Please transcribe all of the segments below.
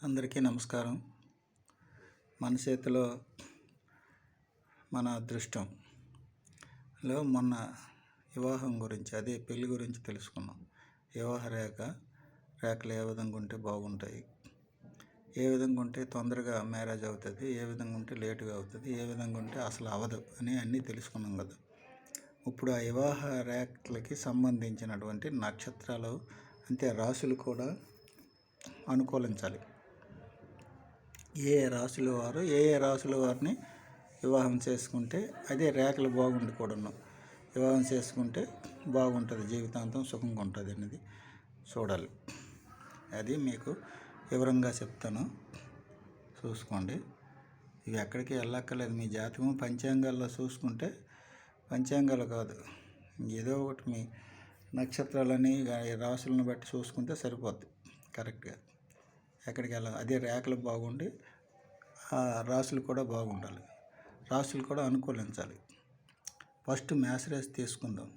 అందరికీ నమస్కారం. మన చేతిలో మన అదృష్టంలో మొన్న వివాహం గురించి, అదే పెళ్లి గురించి తెలుసుకున్నాం. వివాహ రేఖలు ఏ విధంగా ఉంటే బాగుంటాయి, ఏ విధంగా ఉంటే తొందరగా మ్యారేజ్ అవుతుంది, ఏ విధంగా ఉంటే లేటుగా అవుతుంది, ఏ విధంగా ఉంటే అసలు అవ్వదు అని అన్నీ తెలుసుకున్నాం కదా. ఇప్పుడు ఆ వివాహ రేఖలకి సంబంధించినటువంటి నక్షత్రాలు అంటే రాశులు కూడా అనుకూలించాలి. ఏ రాశుల వారిని వివాహం చేసుకుంటే అదే రేఖలు బాగుండి కూడాను వివాహం చేసుకుంటే బాగుంటుంది, జీవితాంతం సుఖంగా ఉంటుంది అనేది చూడాలి. అది మీకు వివరంగా చెప్తాను, చూసుకోండి. ఇవి ఎక్కడికి వెళ్ళక్కర్లేదు. మీ జాతకం పంచాంగాల్లో చూసుకుంటే, పంచాంగాలు కాదు, ఏదో ఒకటి మీ నక్షత్రాలని రాశులను బట్టి చూసుకుంటే సరిపోద్ది కరెక్ట్గా. ఎక్కడికి వెళ్ళాలి, అదే రేఖలు బాగుండి ఆ రాశులు కూడా బాగుండాలి, రాశులు కూడా అనుకూలించాలి. ఫస్ట్ మేష రాశి తీసుకుందాం.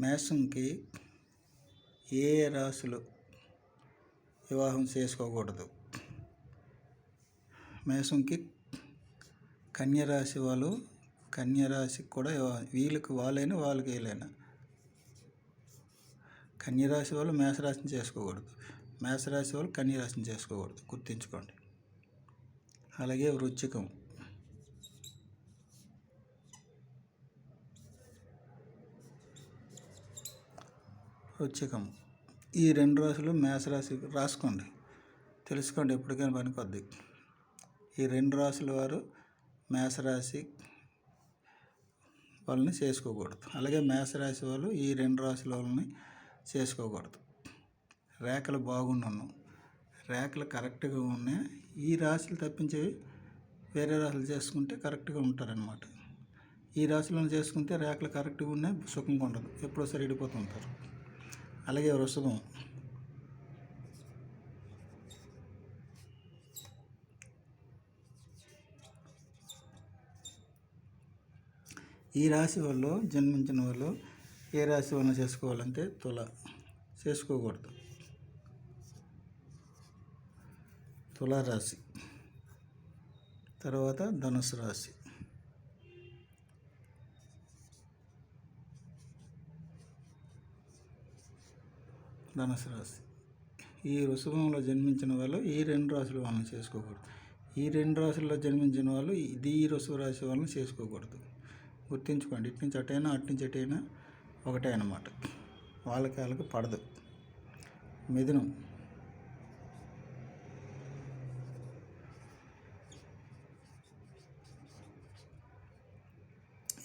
మేషంకి ఏ రాశులు వివాహం చేసుకోకూడదు? మేషంకి కన్యరాశి వాళ్ళు, కన్యరాశికి కూడా వీళ్ళకి వాళ్ళకి వీళ్ళైనా, కన్యరాశి వాళ్ళు మేషరాశిని చేసుకోకూడదు, మేషరాశి వాళ్ళు కన్యరాశిని చేసుకోకూడదు, గుర్తుంచుకోండి. అలాగే వృశ్చికం, ఈ రెండు రాశులు మేషరాశి రాసుకోండి, తెలుసుకోండి, ఎప్పటికైనా పనికొద్ది. ఈ రెండు రాశుల వారు మేషరాశి వాళ్ళని చేసుకోకూడదు. అలాగే మేషరాశి వాళ్ళు ఈ రెండు రాశుల వాళ్ళని చేసుకోకూడదు. రేఖలు బాగున్నాను, రేఖలు కరెక్ట్గా ఉన్నాయి, ఈ రాశులు తప్పించేవి వేరే రాశులు చేసుకుంటే కరెక్ట్గా ఉంటారనమాట. ఈ రాశులను చేసుకుంటే రేఖలు కరెక్ట్గా ఉన్నాయి, సుఖంగా ఉండదు, ఎప్పుడో సరి ఇడిపోతుంటారు. అలాగే వృషభం, ఈ రాశి వాళ్ళు జన్మించిన వాళ్ళు ఏ రాశి వాళ్ళని చేసుకోవాలంటే చేసుకోకూడదు. తులారాశి, తర్వాత ధనుసు రాశి, ఈ వృషభంలో జన్మించిన వాళ్ళు ఈ రెండు రాశుల వాళ్ళని చేసుకోకూడదు. ఈ రెండు రాశుల్లో జన్మించిన వాళ్ళు ఈ వృషభ రాశి వాళ్ళని చేసుకోకూడదు, గుర్తుంచుకోండి. ఇటు నుంచి అటైనా అటు నుంచి అటైనా ఒకటే అన్నమాట, వాళ్ళకి పడదు. మిథునం,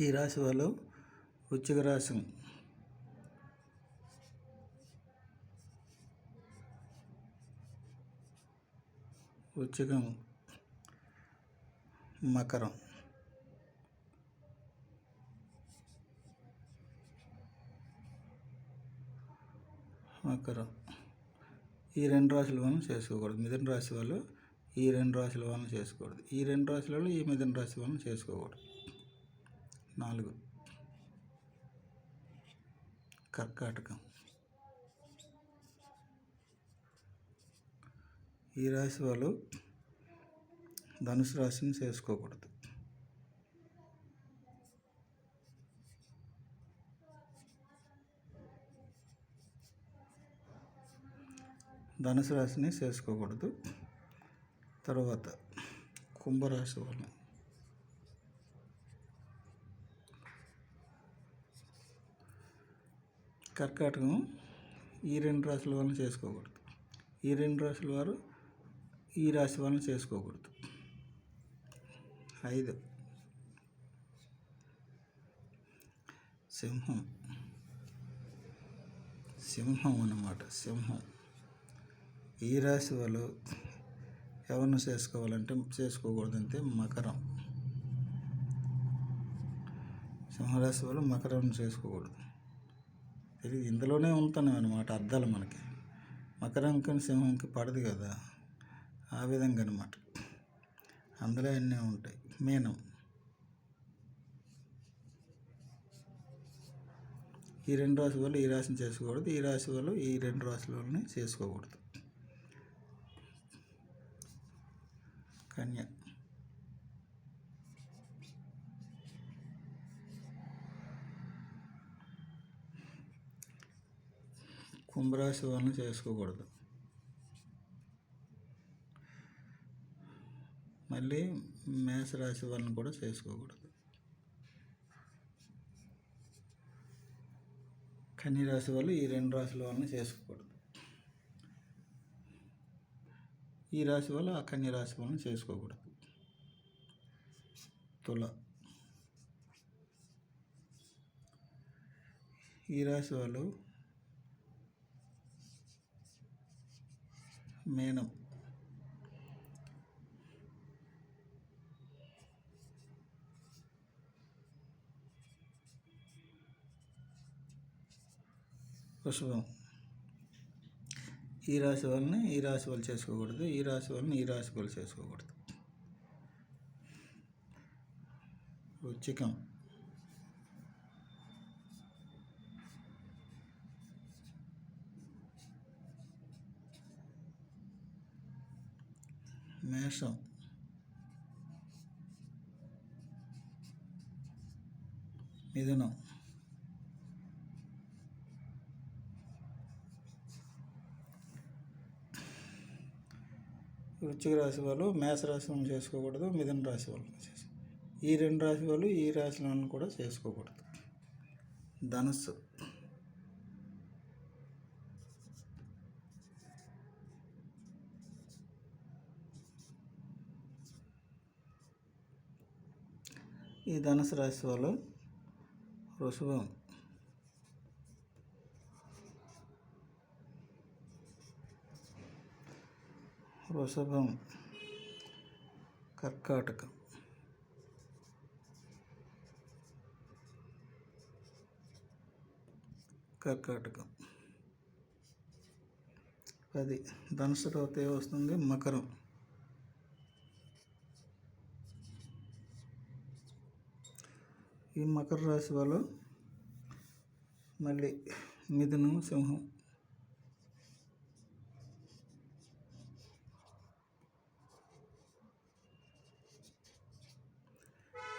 ఈ రాశి వాళ్ళు వృశ్చిక రాశి, వృశ్చికం, మకరం, ఈ రెండు రాశుల వాళ్ళని చేసుకోకూడదు. మిథున రాశి వాళ్ళు ఈ రెండు రాశుల వాళ్ళని చేసుకోకూడదు, ఈ రెండు రాశుల వాళ్ళు ఈ మిథున రాశి వాళ్ళని చేసుకోకూడదు. 4 కర్కాటకం, ఈ రాశి వాళ్ళు ధనుసు రాశిని చేసుకోకూడదు. ధనుసు రాశిని చేసుకోకూడదు. తర్వాత కుంభరాశి వాళ్ళు, కర్కాటకం, ఈ రెండు రాశుల వాళ్ళని చేసుకోకూడదు, ఈ రెండు రాశుల వారు ఈ రాశి వాళ్ళని చేసుకోకూడదు. 5 సింహం అన్నమాట. ఈ రాశి వాళ్ళు ఎవరిని చేసుకోకూడదంటే మకరం. సింహరాశి వాళ్ళు మకరం చేసుకోకూడదు. తెలియదు, ఇందులోనే ఉంటాను అనమాట అర్థాలు మనకి. మకరంకి సింహంకి పడదు కదా, ఆ విధంగా అనమాట. అందులో అన్నీ ఉంటాయి. మీనం, ఈ 2 రాశి వాళ్ళు ఈ రాశిని చేసుకోకూడదు, ఈ రాశి వాళ్ళు ఈ 2 రాశుల వాళ్ళని చేసుకోకూడదు. కన్య, కుంభరాశి వాళ్ళని చేసుకోకూడదు. మళ్ళీ మేషరాశి వాళ్ళని కూడా చేసుకోకూడదు. కన్య రాశి వాళ్ళు ఈ 2 రాశుల వాళ్ళని చేసుకోకూడదు. ఈ రాశి వాళ్ళు ఆ కన్య రాశి వాళ్ళని చేసుకోకూడదు. తుల, ఈ రాశి వాళ్ళు మీనం, వృషభం, ఈ రాశి వాళ్ళని ఈ రాశి వాళ్ళు చేసుకోకూడదు, ఈ రాశి వాళ్ళని ఈ రాశి వాళ్ళు చేసుకోకూడదు. వృశ్చికం, మేషం, మిథునం, వృశ్చిక రాశి వాళ్ళు మేష రాశి వాళ్ళని చేసుకోకూడదు, మిథున రాశి వాళ్ళని ఈ 2 రాశి వాళ్ళు ఈ రాశులను కూడా చేసుకోకూడదు. ధనుస్సు, ఈ ధనుసు రాశి వాళ్ళు వృషభం, కర్కాటకం, అది ధనుసు తర్వాత వస్తుంది మకరం, ఈ మకర రాశి వాళ్ళు మళ్ళీ మిథునం, సింహం,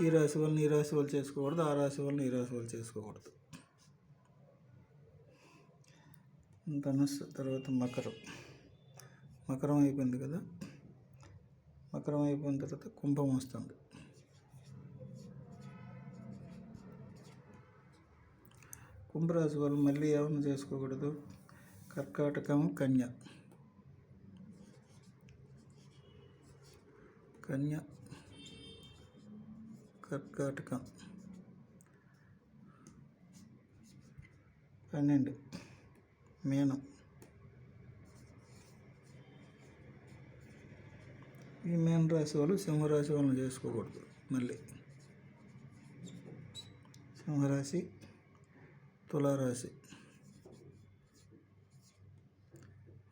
ఈ రాశి వాళ్ళని ఈ రాశి వాళ్ళు చేసుకోకూడదు, ఆ రాశి వాళ్ళని ఈ రాశి వాళ్ళు చేసుకోకూడదు. ధనుస్సు తర్వాత మకరం అయిపోయింది కదా. మకరం అయిపోయిన తర్వాత కుంభం వస్తుంది. కుంభరాశి వాళ్ళు మళ్ళీ ఏమైనా చేసుకోకూడదు, కర్కాటకం, కన్య, కర్కాటకం, 12 మీనం, ఈ మీన రాశి వాళ్ళు సింహరాశి వాళ్ళని చేసుకోకూడదు. మళ్ళీ సింహరాశి, తులారాశి,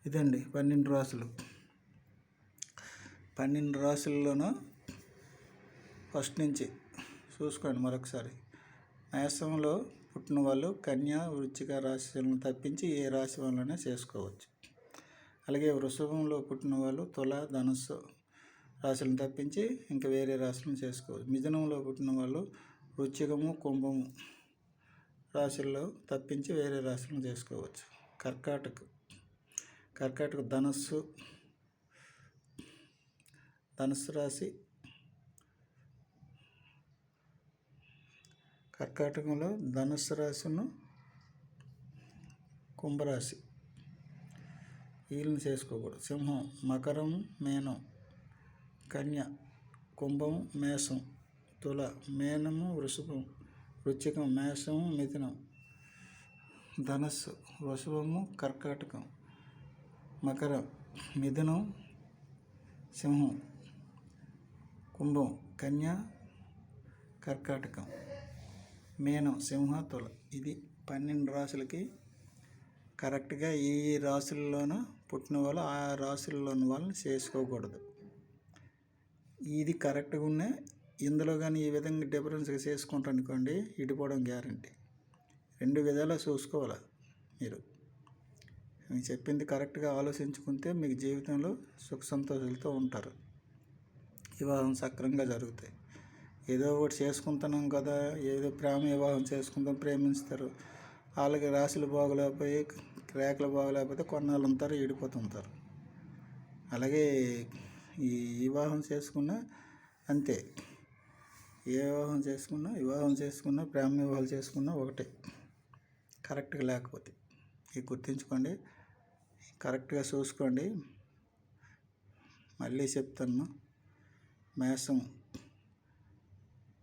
ఇదండి 12 రాశులు. 12 రాశుల్లోనూ ఫస్ట్ నుంచి చూసుకోండి మరొకసారి. మేషంలో పుట్టిన వాళ్ళు కన్య, వృశ్చిక రాశులను తప్పించి ఏ రాశి వాళ్ళనే చేసుకోవచ్చు. అలాగే వృషభంలో పుట్టిన వాళ్ళు తుల, ధనుస్సు రాశులను తప్పించి ఇంకా వేరే రాశులను చేసుకోవచ్చు. మిథునంలో పుట్టిన వాళ్ళు వృశ్చికము, కుంభము రాశుల్లో తప్పించి వేరే రాశులను చేసుకోవచ్చు. కర్కాటక ధనుస్సు రాశి, కర్కాటకంలో ధనుస్సు రాశిను కుంభరాశి వీళ్ళని చేసుకోకూడదు. సింహం, మకరం, మీనం, కన్య, కుంభం, మేషం, తుల, మీనము, వృషభం, వృశ్చికం, మేషము, మిథునం, ధనస్సు, వృషభము, కర్కాటకం, మకరం, మిథునం, సింహం, కుంభం, కన్య, కర్కాటకం, మీనం, సింహ, తుల. ఇది 12 రాశులకి కరెక్ట్గా ఈ రాశుల్లోనూ పుట్టిన వాళ్ళు ఆ రాశుల్లోని వాళ్ళని చేసుకోకూడదు. ఇది కరెక్ట్గా ఉన్నాయి. ఇందులో కానీ ఈ విధంగా డిఫరెన్స్గా చేసుకుంటారు అనుకోండి, ఇడిపోవడం గ్యారంటీ. 2 విధాలా చూసుకోవాలి మీరు. నేను చెప్పింది కరెక్ట్గా ఆలోచించుకుంటే మీకు జీవితంలో సుఖ సంతోషాలతో ఉంటారు. వివాహం సక్రమంగా జరుగుతాయి. ఏదో ఒకటి చేసుకుంటున్నాం కదా, ఏదో ప్రేమ వివాహం చేసుకుంటాం, ప్రేమిస్తారు. వాళ్ళకి రాశులు బాగోలేకపోయి, రేఖలు బాగోలేకపోతే కొన్నాళ్ళు ఉంటారు, ఈడిపోతుంటారు. అలాగే ఈ వివాహం చేసుకున్న అంతే. వివాహం చేసుకున్నా ప్రేమ వివాహాలు చేసుకున్నా ఒకటే, కరెక్ట్గా లేకపోతే. ఇది గుర్తుంచుకోండి, కరెక్ట్గా చూసుకోండి. మళ్ళీ చెప్తాను, మేషం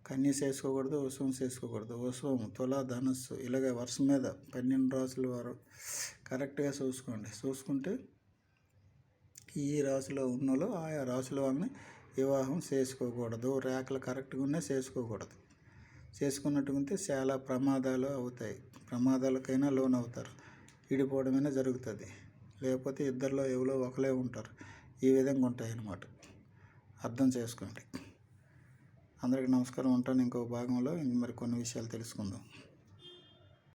కన్య చేసుకోకూడదు, వృషభం చేసుకోకూడదు. వృషభం, తుల, ధనుస్సు ఇలాగ వరుస మీద 12 రాసుల వారు కరెక్ట్గా చూసుకుంటే ఈ రాశిలో ఉన్నోళ్ళు ఆయా రాశుల వాళ్ళని వివాహం చేసుకోకూడదు. రేఖలు కరెక్ట్గా ఉన్నా చేసుకోకూడదు. చేసుకున్నట్టుకుంటే చాలా ప్రమాదాలు అవుతాయి. ప్రమాదాలకైనా లోన్ అవుతారు, విడిపోవడమైనా జరుగుతుంది. లేకపోతే ఇద్దరిలో ఎవరో ఒకరే ఉంటారు. ఈ విధంగా ఉంటాయి అన్నమాట. అర్థం చేసుకోండి. అందరికీ నమస్కారం. ఉంటాను ఇంకో భాగంలో మరి కొన్ని విషయాలు తెలుసుకుందాం.